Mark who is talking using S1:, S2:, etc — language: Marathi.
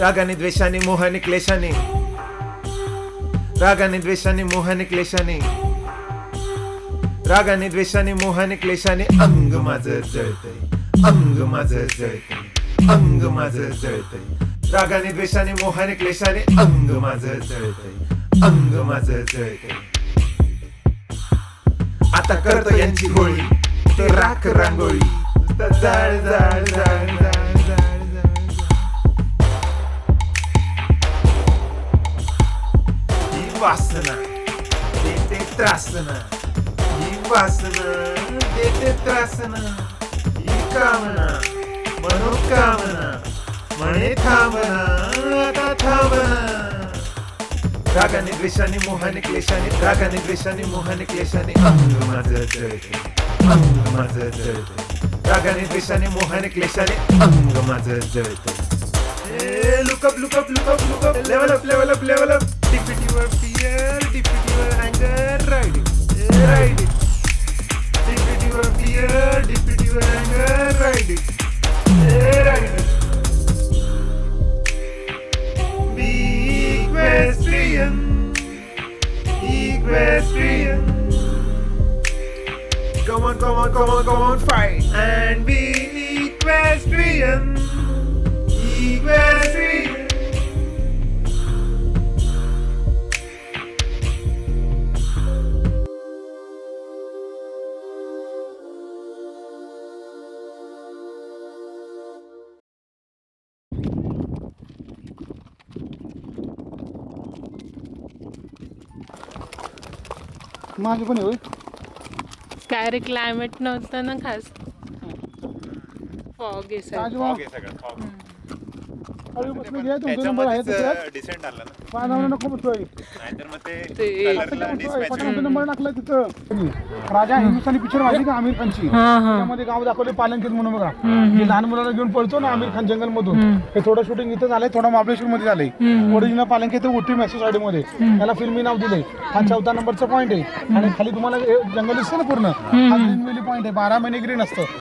S1: रागाने द्वेषाने मोहाने क्लेशाने, रागाने द्वेषाने मोहाने क्लेशाने, रागाने द्वेषाने मोहाने क्लेशाने अंग माझं जळतंय, अंग माझं जळतंय, अंग माझं जळतंय. रागाने द्वेषाने मोहाने क्लेशाने अंग माझं जळतंय, अंग माझं जळतंय. आता करतो यांची होळी, ते राख रांगोळी, जाळ जाळ जाळ जाळ. वासना देते त्रासना, ही वासना देते त्रासना, ही कामना मनोकामना म्हणे थांबना, आता थांबना. रागाने द्वेषाने मोहाने क्लेशाने, रागाने द्वेषाने मोहाने क्लेशाने अंग माझं जळतंय, अंग माझं जळतंय. रागाने द्वेषाने मोहाने क्लेशाने अंग माझं जळतंय. Look up look up look up look up, level up level up level up. Defeat your fear, defeat your anger, ride it, ride it. Defeat your fear, defeat your anger, ride it, ride it. Be equestrian, equestrian. Come on, come on, come on, come on, fight and be equestrian, equestrian.
S2: माझं पण होय.
S3: काय रे, क्लायमेट नव्हतं ना खास. फॉग आहे सगळं.
S2: बसलं घ्या, तुमचा नंबर आहे त्याच्यात.
S4: डिसेंट आला ना,
S2: पानावर नको बसतोय.
S4: नाहीतर मग
S3: ते
S2: पटकन नंबर टाकला तिथं. राजा हिंदुस्थानी पिक्चर माहिती का आमिर खानची, त्यामध्ये गाव दाखवले पालनखेत म्हणून बघा. जे लहान मुलाला घेऊन पळतो ना आमिर खान जंगल मधून, हे थोडं शूटिंग इथं झालंय, थोडं महाबळेश्वर मध्ये झालंय. ओरिजिनल पालनखेत उटी मॅसेज साइड मध्ये त्याला फिल्मी नाव दिलंय. हा 14 नंबरचा पॉईंट आहे आणि खाली तुम्हाला जंगल दिसतं ना पूर्ण, हा ग्रीन व्हॅली पॉईंट आहे. 12 महिने ग्रीन असतं.